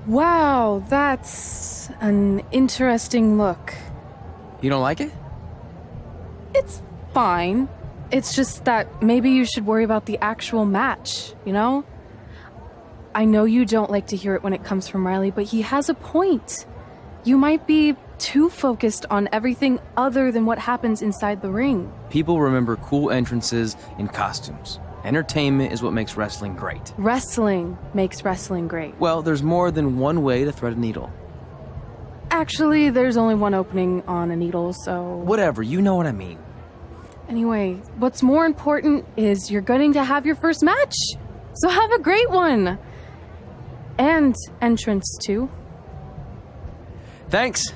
Wow, that's an interesting look. You don't like it? It's fine. It's just that maybe you should worry about the actual match, you know? I know you don't like to hear it when it comes from Riley, but he has a point. You might be too focused on everything other than what happens inside the ring. People remember cool entrances and costumes. Entertainment is what makes wrestling great. Wrestling makes wrestling great. Well, there's more than one way to thread a needle. Actually, there's only one opening on a needle, so... Whatever, you know what I mean. Anyway, what's more important is you're going to have your first match. So have a great one. And entrance, too. Thanks.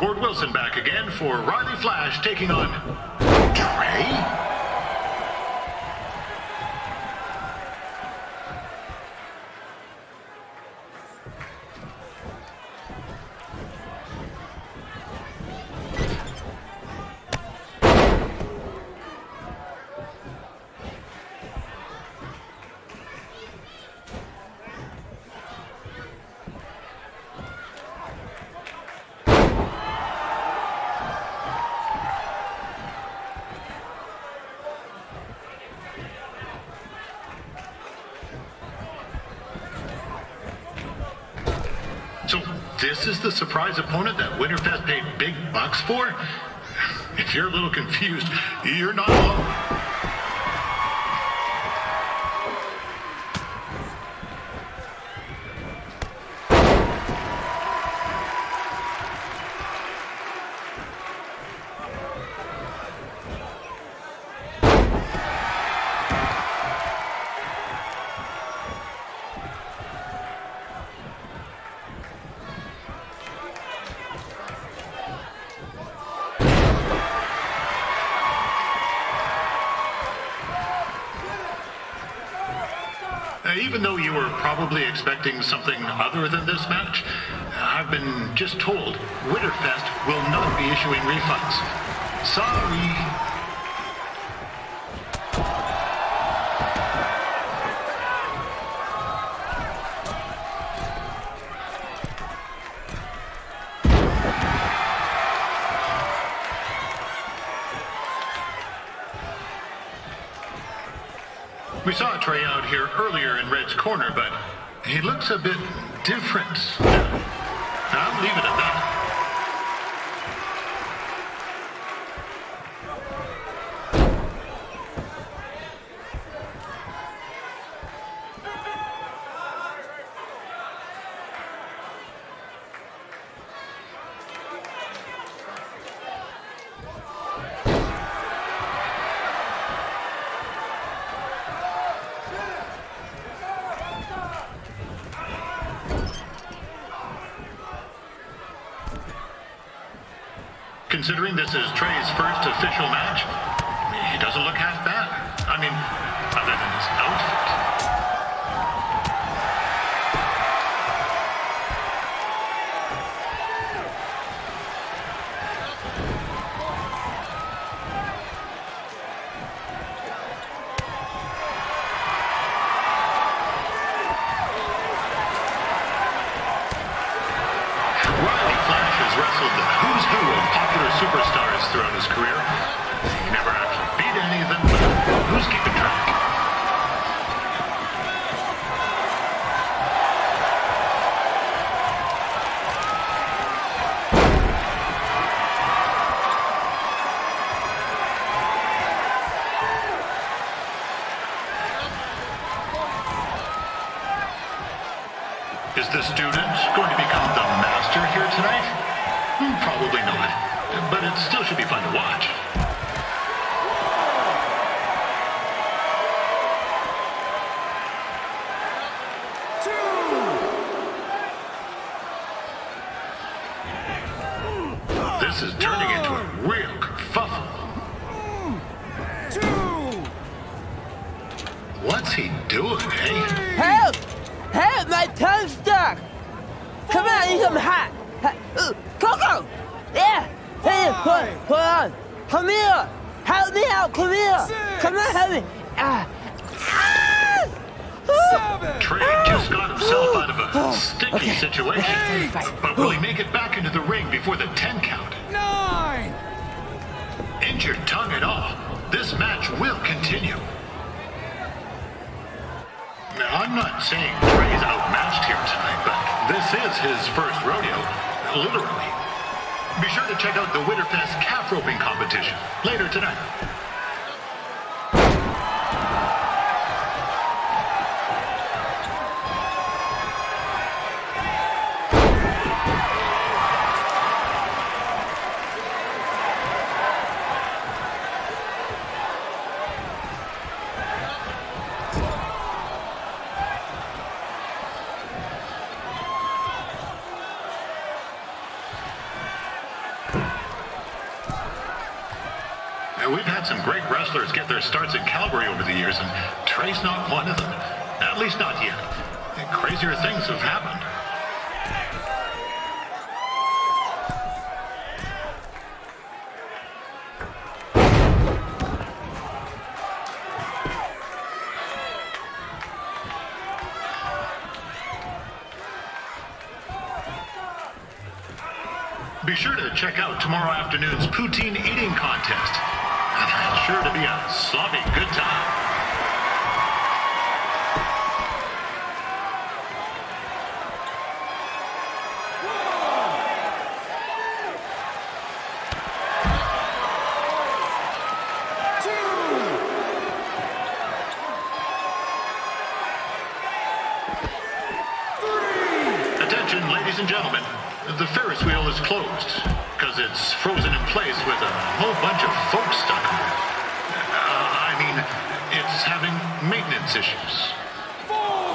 Gord Wilson back again for Riley Flash taking on Trey. So this is the surprise opponent that Winterfest paid big bucks for? If you're a little confused, you're not alone. Even though you were probably expecting something other than this match, I've been just told Winterfest will not be issuing refunds. Sorry. We saw Trey out here earlier in Red's corner, but he looks a bit different. I'll leave it at that. Considering this is Trey's first official match, he doesn't look half bad. I mean, other than his outfit. Superstars throughout his career. He never actually beat any of them, but who's keeping track? Is the student going to become the master here tonight? Probably not. But it still should be fun to watch. This is turning into a real kerfuffle. What's he doing, eh? Help! Help! My tongue's stuck! Come on, I need some hot! Coco! Yeah! Hey, hold on! Come here! Help me out! Come here! Come on, help me! Trey just got himself out of a sticky situation. But will he make it back into the ring before the 10 count? 9! Injured tongue and all, this match will continue. Now, I'm not saying Trey's outmatched here tonight, but this is his first rodeo, literally. Be sure to check out the Winterfest calf roping competition later tonight. We've had some great wrestlers get their starts in Calgary over the years, and Trey's not one of them. At least not yet. Crazier things have happened. Be sure to check out tomorrow afternoon's poutine eating contest. That's sure to be a sloppy good time. Attention, ladies and gentlemen. The Ferris wheel is closed because it's frozen in place with a whole bunch of folks stuck on it. I mean, it's having maintenance issues. 4!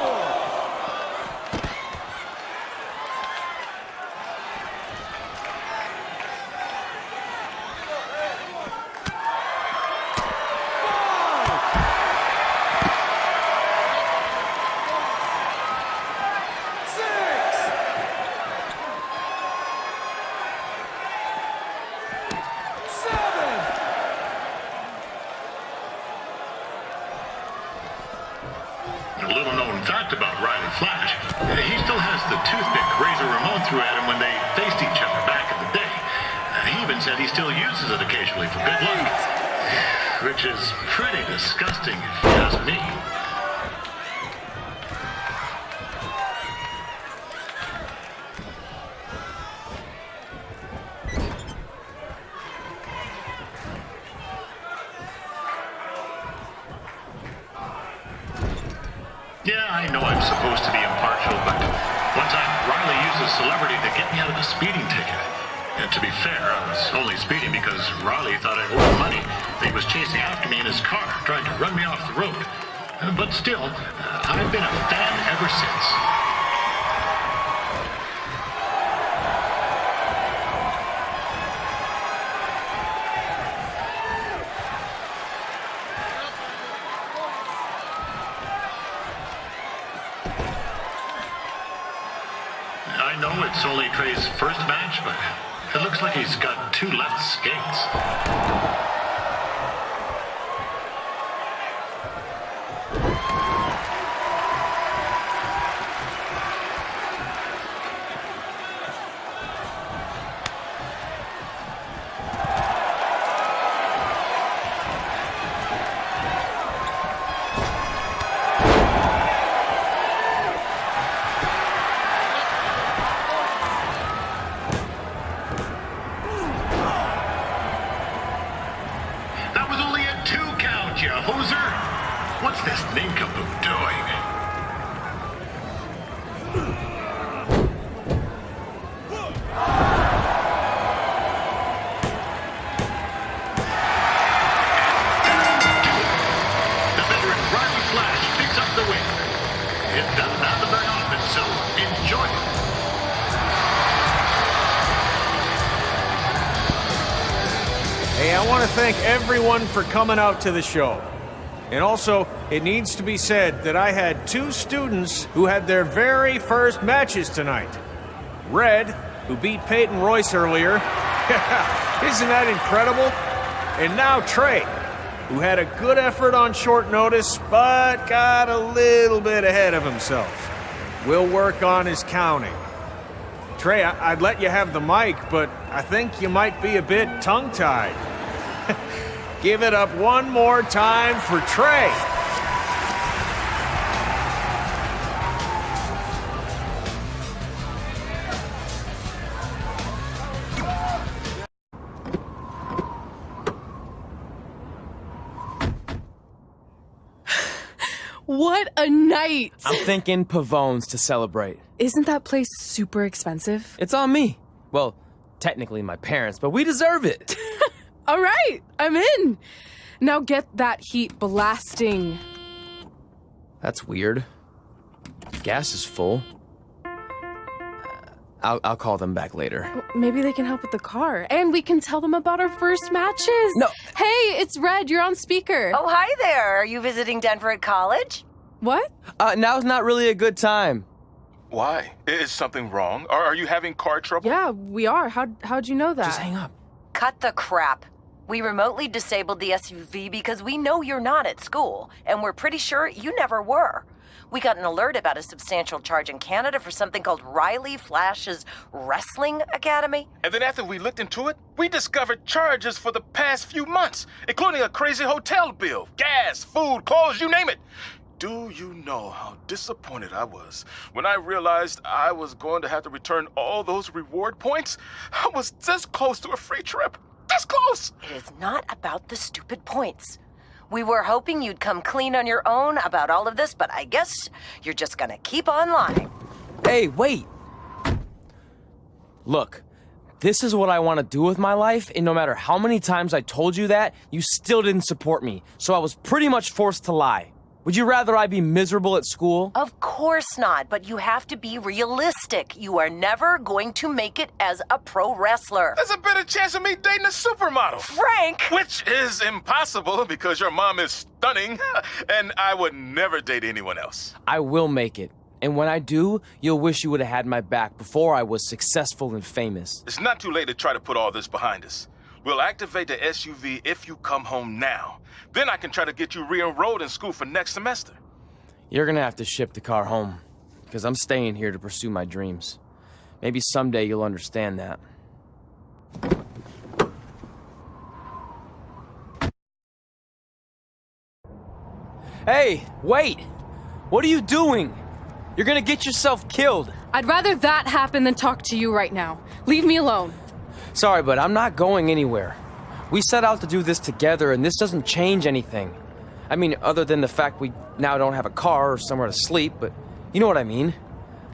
He still has the toothpick Razor Ramon threw at him when they faced each other back in the day. He even said he still uses it occasionally for good luck. Which is pretty disgusting, if you ask me. Yeah, I know I'm supposed to be impartial, but one time Riley used a celebrity to get me out of a speeding ticket. And to be fair, I was only speeding because Riley thought I owed money. He was chasing after me in his car, trying to run me off the road. But still, I've been a fan ever since. I know it's only Trey's first match, but it looks like he's got 2 left skates. What's this nincompoop doing? The veteran Riley Flash picks up the win. It doesn't happen very often, so enjoy it. Hey, I want to thank everyone for coming out to the show. And also, it needs to be said that I had 2 students who had their very first matches tonight. Red, who beat Peyton Royce earlier. Isn't that incredible? And now Trey, who had a good effort on short notice, but got a little bit ahead of himself. We'll work on his counting. Trey, I'd let you have the mic, but I think you might be a bit tongue-tied. Give it up one more time for Trey. What a night! I'm thinking Pavone's to celebrate. Isn't that place super expensive? It's on me. Well, technically my parents, but we deserve it. All right, I'm in. Now get that heat blasting. That's weird. Gas is full. I'll call them back later. Maybe they can help with the car. And we can tell them about our first matches. No. Hey, it's Red. You're on speaker. Oh, hi there. Are you visiting Denver at college? What? Now's not really a good time. Why? Is something wrong? Are you having car trouble? Yeah, we are. How'd you know that? Just hang up. Cut the crap. We remotely disabled the SUV because we know you're not at school, and we're pretty sure you never were. We got an alert about a substantial charge in Canada for something called Riley Flash's Wrestling Academy. And then after we looked into it, we discovered charges for the past few months, including a crazy hotel bill, gas, food, clothes, you name it. Do you know how disappointed I was when I realized I was going to have to return all those reward points? I was this close to a free trip. This close! It is not about the stupid points. We were hoping you'd come clean on your own about all of this, but I guess you're just gonna keep on lying. Hey, wait! Look, this is what I want to do with my life, and no matter how many times I told you that, you still didn't support me, so I was pretty much forced to lie. Would you rather I be miserable at school? Of course not, but you have to be realistic. You are never going to make it as a pro wrestler. There's a better chance of me dating a supermodel. Frank! Which is impossible because your mom is stunning, and I would never date anyone else. I will make it. And when I do, you'll wish you would have had my back before I was successful and famous. It's not too late to try to put all this behind us. We'll activate the SUV if you come home now. Then I can try to get you re-enrolled in school for next semester. You're gonna have to ship the car home. because I'm staying here to pursue my dreams. Maybe someday you'll understand that. Hey, wait! What are you doing? You're gonna get yourself killed. I'd rather that happen than talk to you right now. Leave me alone. Sorry, but I'm not going anywhere. We set out to do this together, and this doesn't change anything. I mean, other than the fact we now don't have a car or somewhere to sleep, but you know what I mean.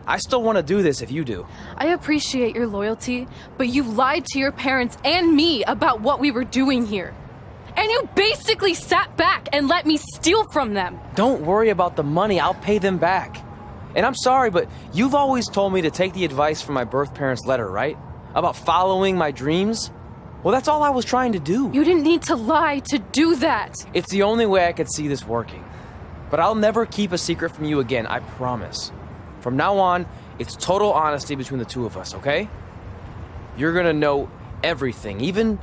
I still want to do this if you do. I appreciate your loyalty, but you lied to your parents and me about what we were doing here. And you basically sat back and let me steal from them. Don't worry about the money, I'll pay them back. And I'm sorry, but you've always told me to take the advice from my birth parents' letter, right? About following my dreams? Well, that's all I was trying to do. You didn't need to lie to do that. It's the only way I could see this working. But I'll never keep a secret from you again, I promise. From now on, it's total honesty between the two of us, okay? You're gonna know everything, even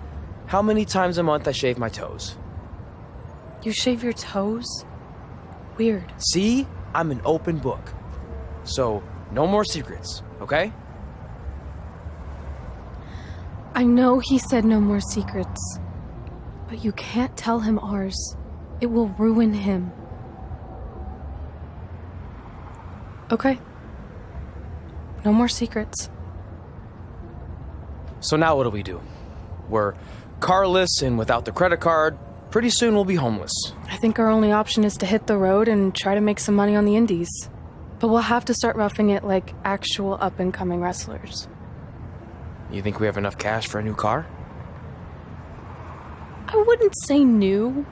how many times a month I shave my toes. You shave your toes? Weird. See? I'm an open book. So, no more secrets, okay? I know he said no more secrets, but you can't tell him ours. It will ruin him. Okay. No more secrets. So now what do? We're carless and without the credit card. Pretty soon we'll be homeless. I think our only option is to hit the road and try to make some money on the indies. But we'll have to start roughing it like actual up-and-coming wrestlers. You think we have enough cash for a new car? I wouldn't say new.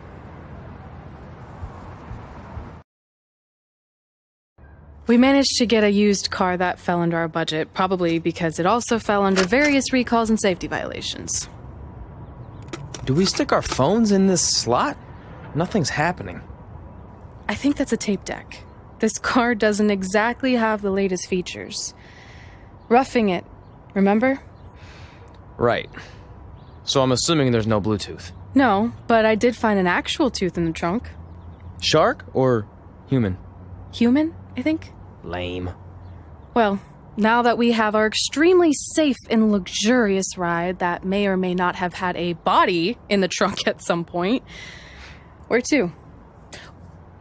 We managed to get a used car that fell under our budget, probably because it also fell under various recalls and safety violations. Do we stick our phones in this slot? Nothing's happening. I think that's a tape deck. This car doesn't exactly have the latest features. Roughing it, remember? Right. So I'm assuming there's no Bluetooth. No, but I did find an actual tooth in the trunk. Shark or human? Human, I think. Lame. Well, now that we have our extremely safe and luxurious ride that may or may not have had a body in the trunk at some point, where to?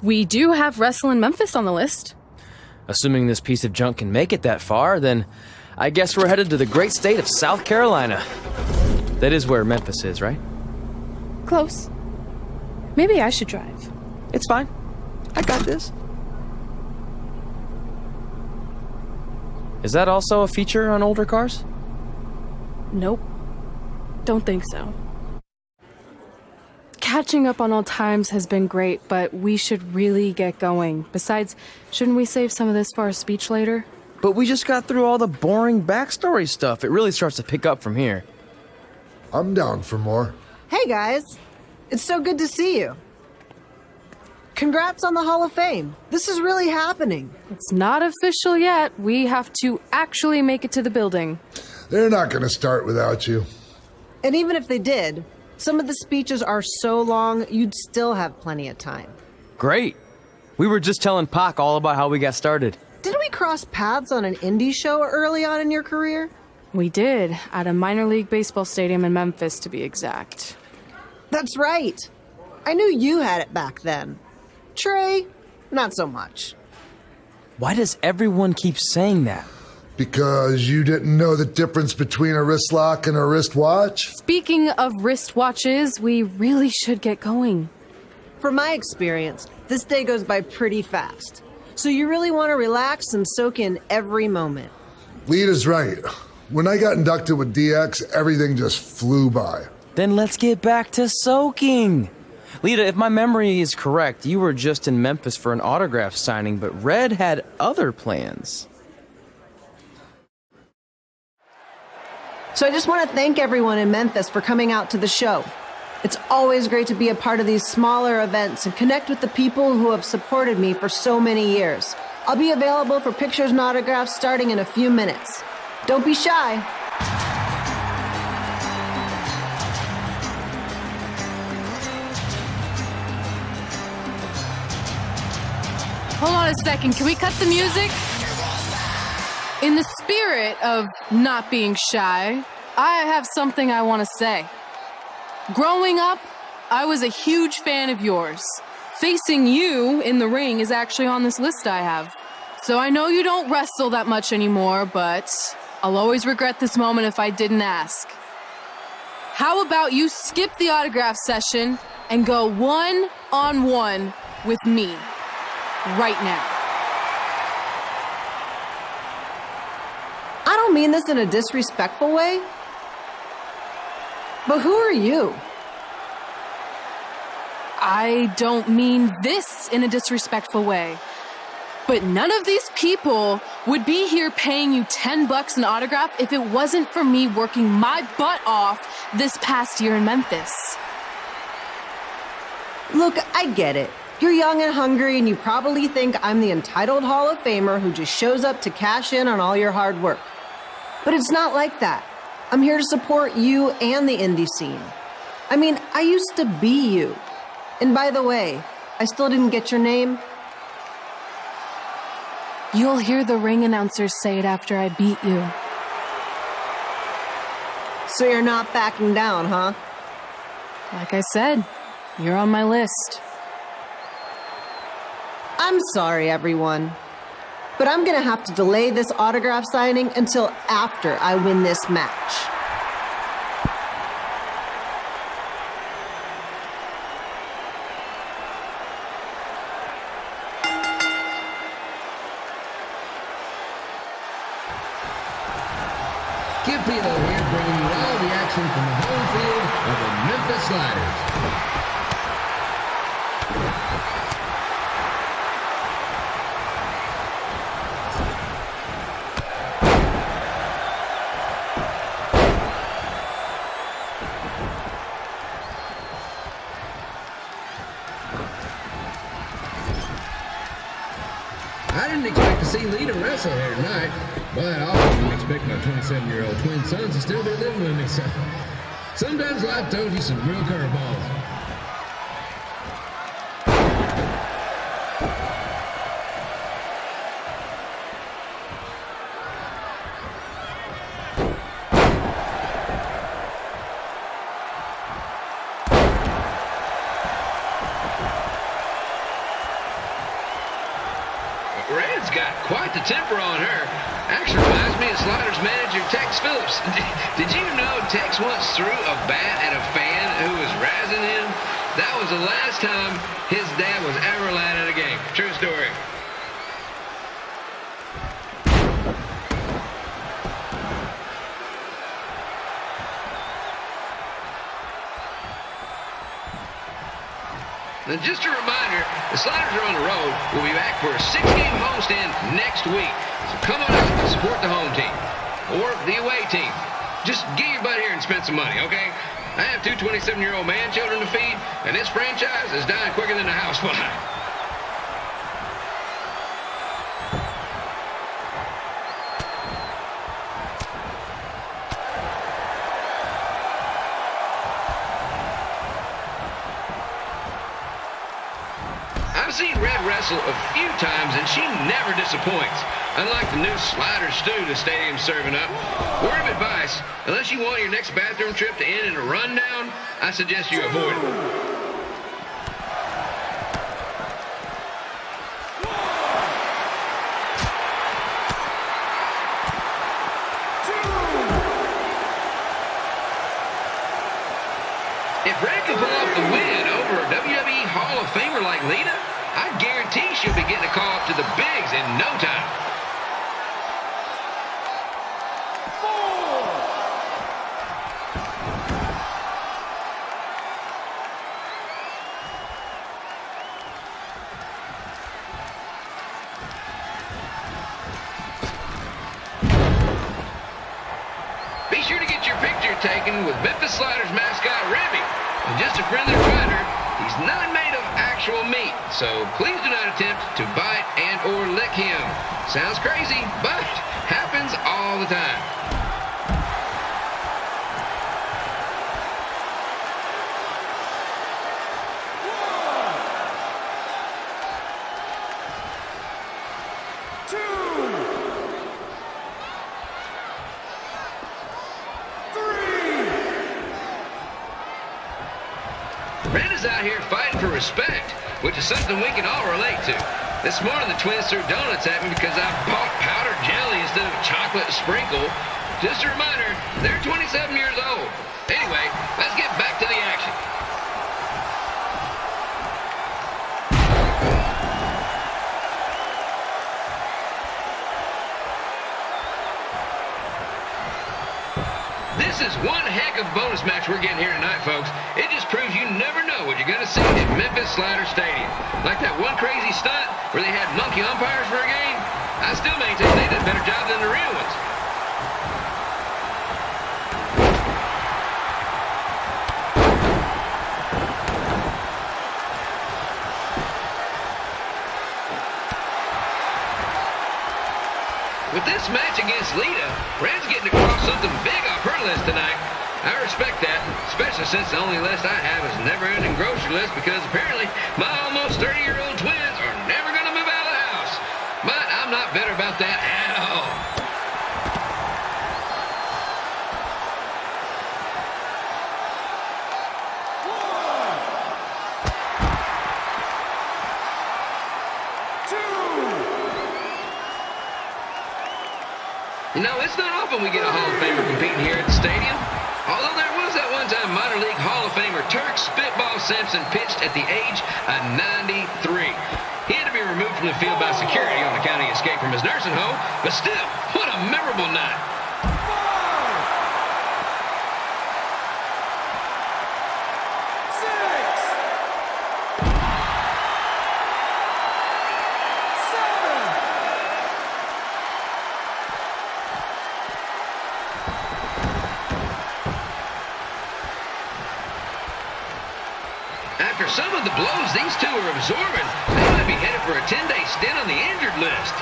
We do have Wrestle in Memphis on the list. Assuming this piece of junk can make it that far, then I guess we're headed to the great state of South Carolina. That is where Memphis is, right? Close. Maybe I should drive. It's fine. I got this. Is that also a feature on older cars? Nope. Don't think so. Catching up on old times has been great, but we should really get going. Besides, shouldn't we save some of this for our speech later? But we just got through all the boring backstory stuff. It really starts to pick up from here. I'm down for more. Hey guys, it's so good to see you. Congrats on the Hall of Fame. This is really happening. It's not official yet. We have to actually make it to the building. They're not going to start without you. And even if they did, some of the speeches are so long, you'd still have plenty of time. Great. We were just telling Pac all about how we got started. Didn't we cross paths on an indie show early on in your career? We did, at a minor league baseball stadium in Memphis, to be exact. That's right. I knew you had it back then. Trey, not so much. Why does everyone keep saying that? Because you didn't know the difference between a wrist lock and a wristwatch? Speaking of wristwatches, we really should get going. From my experience, this day goes by pretty fast. So you really want to relax and soak in every moment. Lita's right. When I got inducted with DX, everything just flew by. Then let's get back to soaking. Lita, if my memory is correct, you were just in Memphis for an autograph signing, but Red had other plans. So I just want to thank everyone in Memphis for coming out to the show. It's always great to be a part of these smaller events and connect with the people who have supported me for so many years. I'll be available for pictures and autographs starting in a few minutes. Don't be shy. Hold on a second, can we cut the music? In the spirit of not being shy, I have something I want to say. Growing up, I was a huge fan of yours. Facing you in the ring is actually on this list I have. So I know you don't wrestle that much anymore, but I'll always regret this moment if I didn't ask. How about you skip the autograph session and go one-on-one with me right now? I don't mean this in a disrespectful way, but who are you? I don't mean this in a disrespectful way, but none of these people would be here paying you $10 an autograph if it wasn't for me working my butt off this past year in Memphis. Look, I get it. You're young and hungry, and you probably think I'm the entitled Hall of Famer who just shows up to cash in on all your hard work. But it's not like that. I'm here to support you and the indie scene. I mean, I used to be you. And by the way, I still didn't get your name. You'll hear the ring announcers say it after I beat you. So you're not backing down, huh? Like I said, you're on my list. I'm sorry, everyone. But I'm gonna have to delay this autograph signing until after I win this match. Skip Pilo here, bringing you all the action from the home field of the Memphis Sliders. I didn't expect to see Lita wrestle here tonight, but I also didn't expect my 27-year-old twin sons to still be living with me, so sometimes life throws you some real curveballs. Red's got quite the temper on her. Actually reminds me of Sliders manager Tex Phillips. Did you know Tex once threw a bat at a fan who was razzing him? That was the last time his dad was ever allowed at a game. True story. And just a reminder, the Sliders are on the road. We'll be back for a 6-game homestand next week. So come on out and support the home team or the away team. Just get your butt here and spend some money, okay? I have 2 27-year-old man children to feed, and this franchise is dying quicker than a house fly. I've seen Red wrestle a few times, and she never disappoints. Unlike the new slider stew the stadium's serving up. Word of advice, unless you want your next bathroom trip to end in a rundown, I suggest you avoid it. If Red can pull off the win over a WWE Hall of Famer like Lita, I guarantee she'll be getting a call up to the bigs in no time. Be sure to get your picture taken with Memphis Sliders mascot Ribby. And just a friendly reminder, he's not made of actual meat, so please do not attempt to bite and or lick him. Sounds crazy, but happens all the time. Red is out here fighting for respect, which is something we can all relate to. This morning, the twins threw donuts at me because I bought powdered jelly instead of chocolate sprinkle. Just a reminder, they're 27 years old. Anyway, let's get back to the action. This is one heck of a bonus match we're getting here tonight, folks. It just proves you never know what you're going to see at Memphis Slider Stadium. Like that one crazy stunt where they had monkey umpires for a game. I still maintain they did a better job than the real ones. With this match against Lita, Red's getting across something big off her list tonight. I respect that, especially since the only list I have is a never-ending grocery list because apparently my almost 30-year-old twins are never going to move out of the house. But I'm not bitter about that at all. You know, it's not often we get a Hall of Famer competing here at the stadium. Although there was that one time minor league Hall of Famer Turk Spitball Simpson pitched at the age of 93. He had to be removed from the field by security on account of the escape from his nursing home, but still, what a memorable night. 6. After some of the blows these two are absorbing, they might be headed for a 10-day stint on the injured list.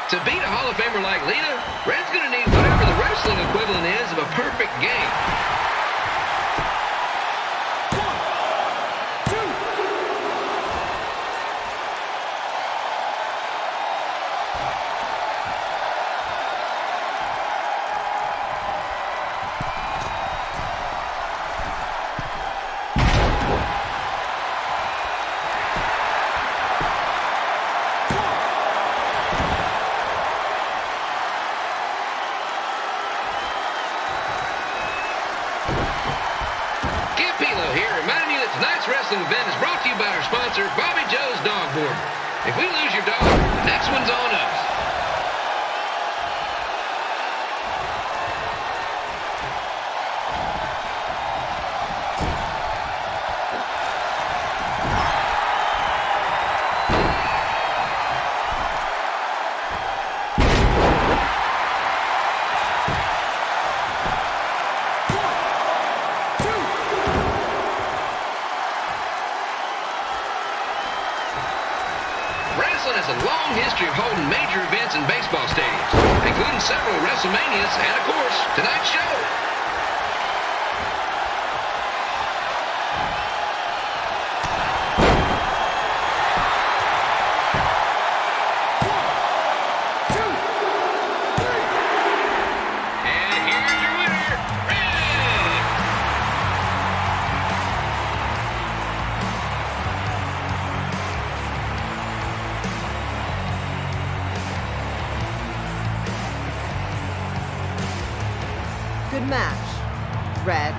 To beat a Hall of Famer like Lita, Red's going to need whatever the wrestling equivalent is of a perfect game. Tonight's wrestling event is brought to you by our sponsor, Bobby Joe's Dog Board. If we lose your dog, the next one's on us. Wrestling has a long history of holding major events in baseball stadiums, including several WrestleManias and, of course, tonight's show. And here's your winner, Red! Good match, Red.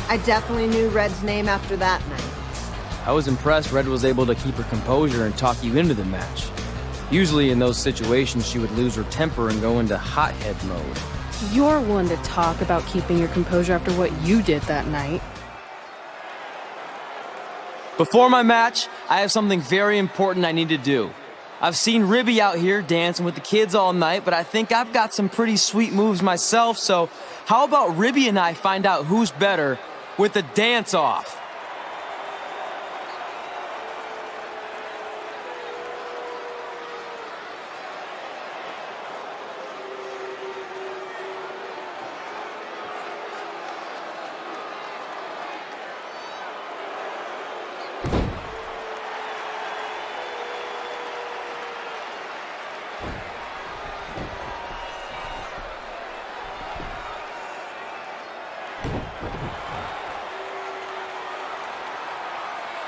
I definitely knew Red's name after that night. I was impressed Red was able to keep her composure and talk you into the match. Usually in those situations, she would lose her temper and go into hothead mode. You're one to talk about keeping your composure after what you did that night. Before my match, I have something very important I need to do. I've seen Ribby out here dancing with the kids all night, but I think I've got some pretty sweet moves myself, so how about Ribby and I find out who's better with the dance-off?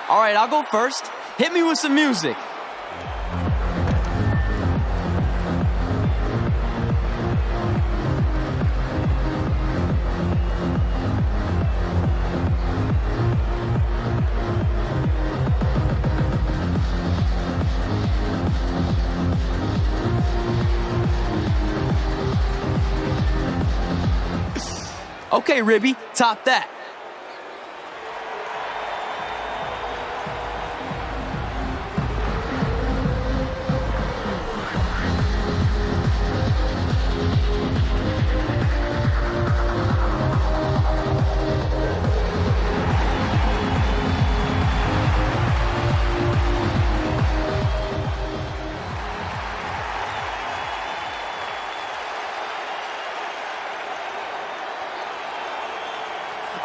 All right, I'll go first. Hit me with some music. Okay, Ribby, top that.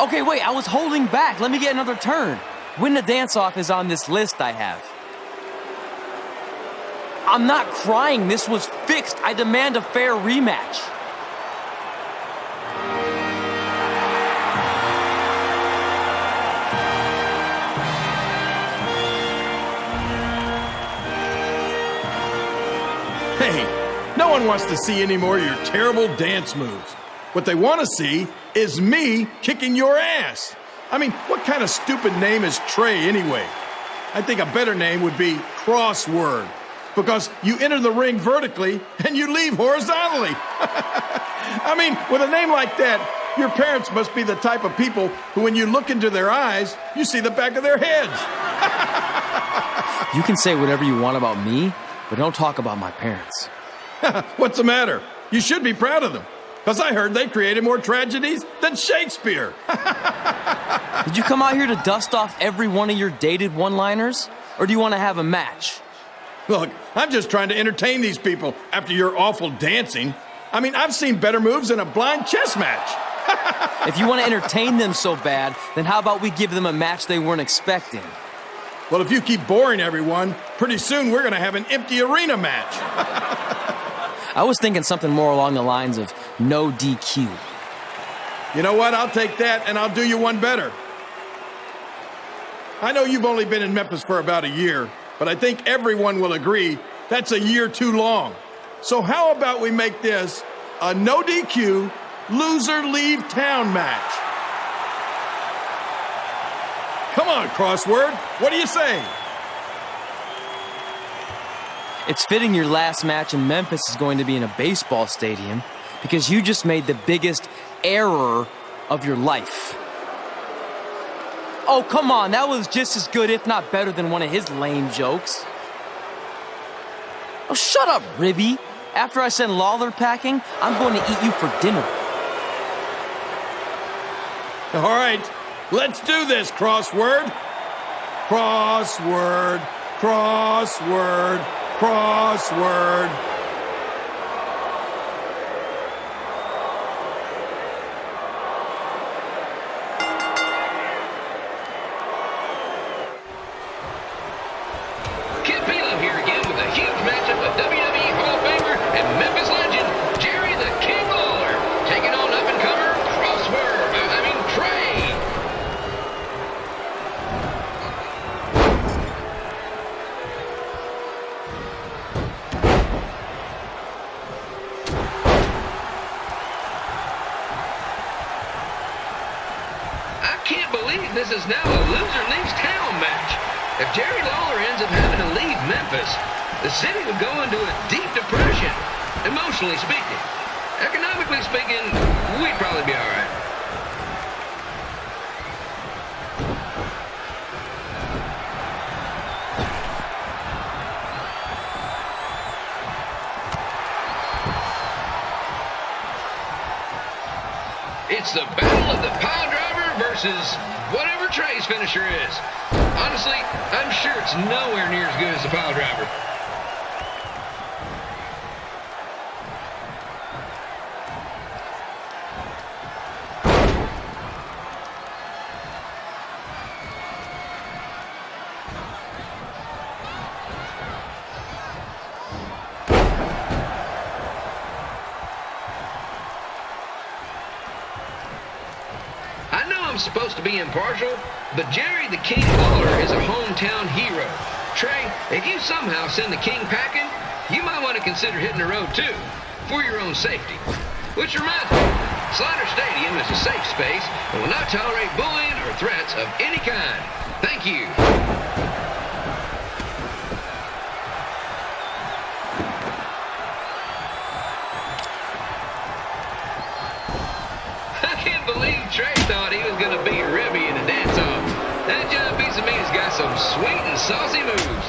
Okay, wait, I was holding back. Let me get another turn. Win the dance-off is on this list I have. I'm not crying. This was fixed. I demand a fair rematch. Hey, no one wants to see any more of your terrible dance moves. What they want to see is me kicking your ass. I mean, what kind of stupid name is Trey anyway? I think a better name would be Crossword, because you enter the ring vertically and you leave horizontally. I mean, with a name like that, your parents must be the type of people who, when you look into their eyes, you see the back of their heads. You can say whatever you want about me, but don't talk about my parents. What's the matter? You should be proud of them. Because I heard they created more tragedies than Shakespeare. Did you come out here to dust off every one of your dated one-liners? Or do you want to have a match? Look, I'm just trying to entertain these people after your awful dancing. I mean, I've seen better moves than a blind chess match. If you want to entertain them so bad, then how about we give them a match they weren't expecting? Well, if you keep boring everyone, pretty soon we're going to have an empty arena match. I was thinking something more along the lines of no DQ. You know what? I'll take that, and I'll do you one better. I know you've only been in Memphis for about a year, but I think everyone will agree that's a year too long. So how about we make this a no DQ, loser leave town match? Come on, Crossword. What do you say? It's fitting your last match in Memphis is going to be in a baseball stadium because you just made the biggest error of your life. Oh, come on. That was just as good, if not better, than one of his lame jokes. Oh, shut up, Ribby. After I send Lawler packing, I'm going to eat you for dinner. All right, let's do this, Crossword. Crossword, crossword, crossword. Kid Pilo here again with a huge matchup with WWE Hall of Famer and Memphis legend Jerry the King Lawler taking on up-and-comer Trey. I can't believe this is now a loser leaves town match. If Jerry Lawler ends up having to leave Memphis, the city would go into a deep depression, emotionally speaking. Economically speaking, we'd probably be all right. It's the battle of the pile driver versus whatever Trey's finisher is. Honestly, I'm sure it's nowhere near as good as the pile driver. I'm supposed to be impartial, but Jerry the King Lawler is a hometown hero. Trey, if you somehow send the King packing, you might want to consider hitting the road too, for your own safety. Which reminds me, Slider Stadium is a safe space and will not tolerate bullying or threats of any kind. Thank you. I can't believe Trey thought he was going to beat Ribby in a dance-off. That John piece of meat has got some sweet and saucy moves.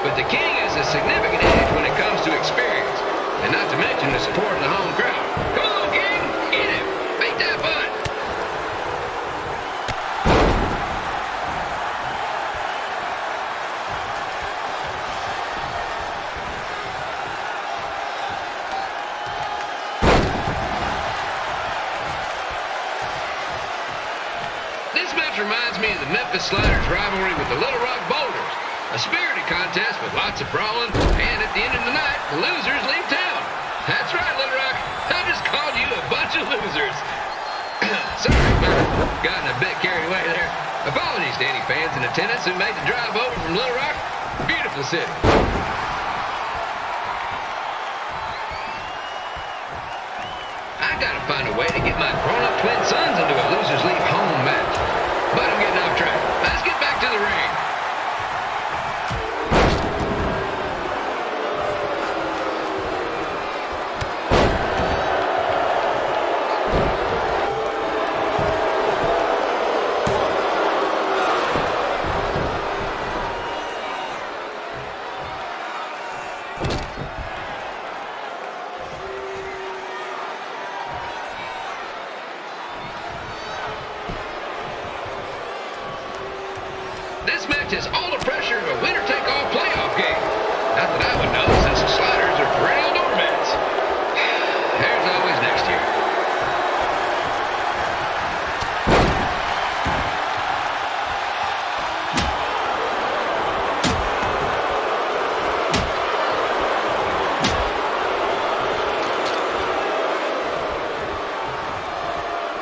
But the King has a significant edge when it comes to experience, and not to mention the support of the home crowd. Come on, King, eat him, beat that butt. This match reminds me of the Memphis Sliders' rivalry with the Little Rock Boulders. A spirited contest with lots of brawling, and at the end of the night, the losers leave town. That's right, Little Rock. I just called you a bunch of losers. Sorry, I've gotten a bit carried away there. Apologies to any fans in attendance who made the drive over from Little Rock. Beautiful city. I gotta find a way to get my grown-up twin sons into a losers leave home match. But I'm getting off track. Let's get back to the ring. This match has all the pressure of a winner-take-all playoff game. Not that I would know, since the Sliders are perennial doormats. There's always next year.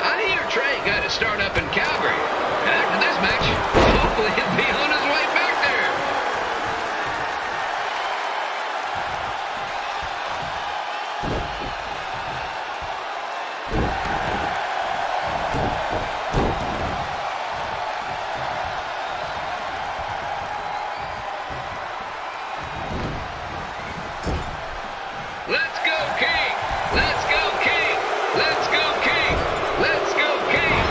I hear Trey got his start up in Calgary, and after this match, hopefully he'll be on his way back there. Let's go, King! Let's go, King! Let's go, King! Let's go, King!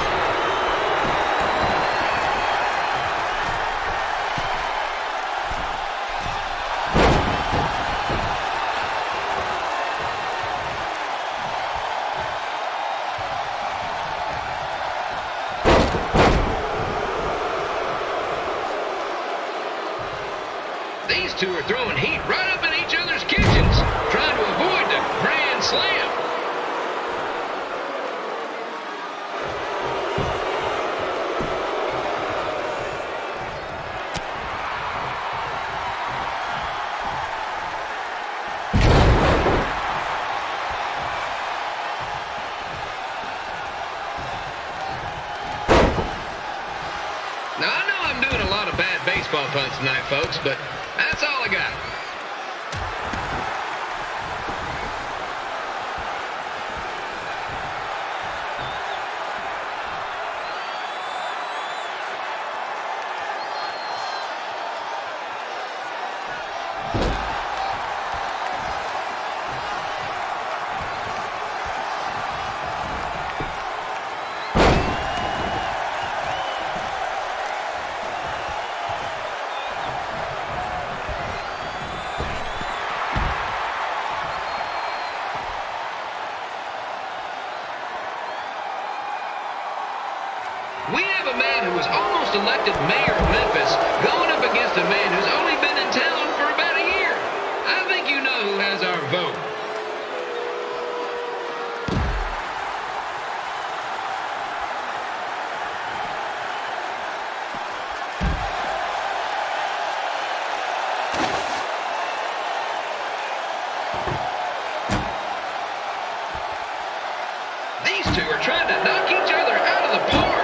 These two are throwing heat right up in each other's kitchens, trying to avoid the Grand Slam. baseball punts tonight, folks, but that's all I got. We have a man who was almost elected mayor of Memphis going up against a man who's only been in town for about a year. I think you know who has our vote. These two are trying to knock each other out of the park.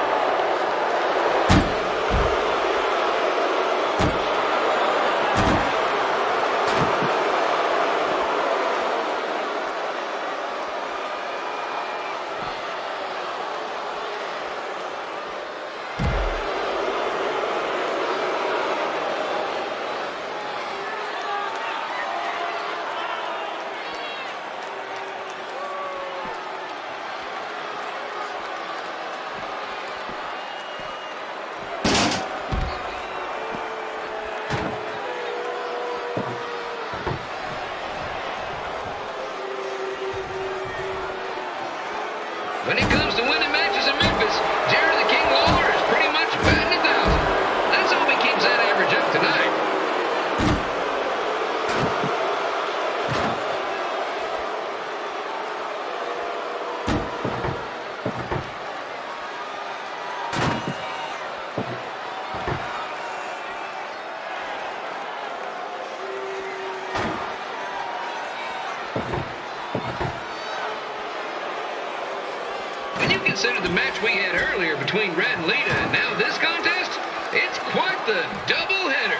When it comes to winning matches in Memphis, Jerry the King Lawler is pretty much batting 1,000. Let's hope he keeps that average up tonight. When you consider the match we had earlier between Red and Lita and now this contest, it's quite the doubleheader.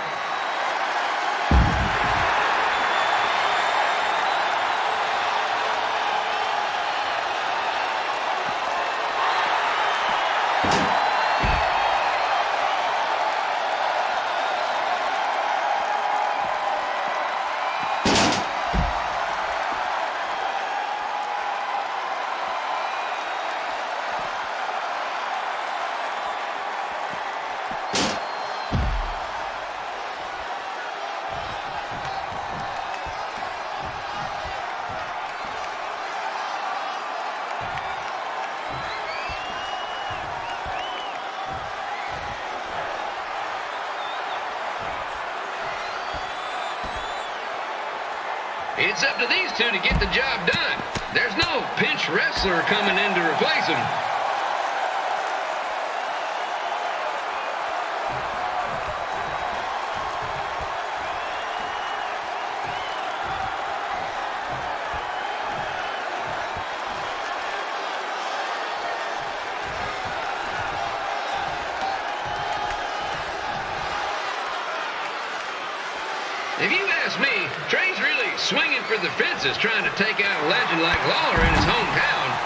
It's up to these two to get the job done. There's no pinch wrestler coming in to replace them. If you ask me, Trey's really swinging for the fences trying to take out a legend like Lawler in his hometown.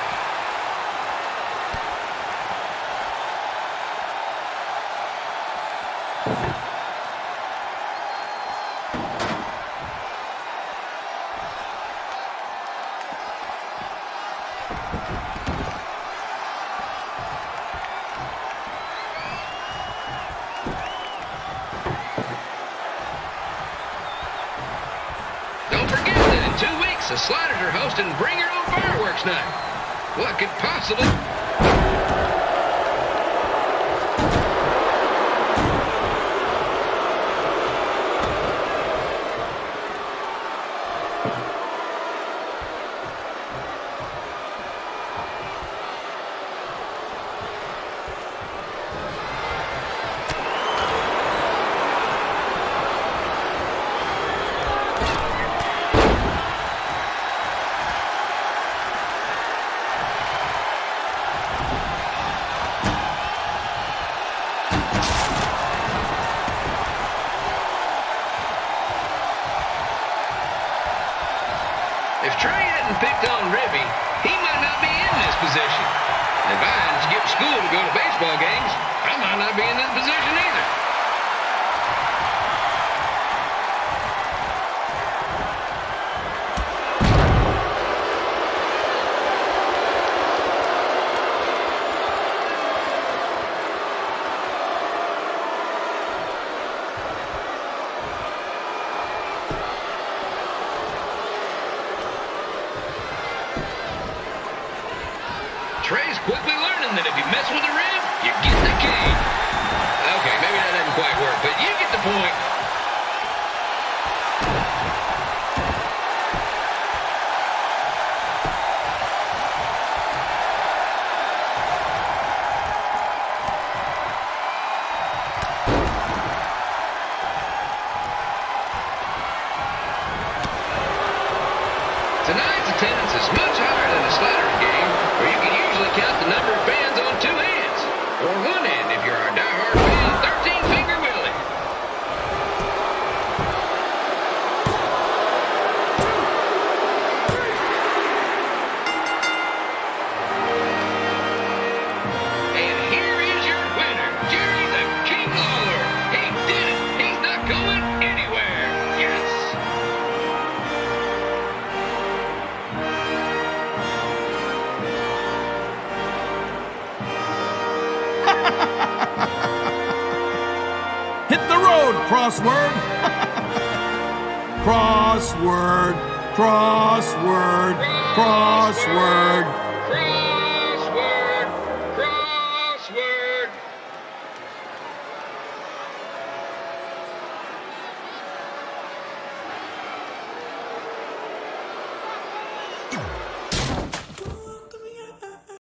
Don't forget that in 2 weeks, the Sliders are hosting Bring Your Own Fireworks Night. What could possibly... and then if you mess with the rib, you get the cane. Okay, maybe that doesn't quite work, but you get the point. Tonight's attendance is much higher than a Slattery game, where you can usually count the number of fans on 2 hands. Or 1 hand if you're a diehard fan, 13-finger Willie. And here is your winner, Jerry the King Lawler. He did it. He's not going anywhere. Yes. Hit the road, crossword. Crossword, crossword, crossword.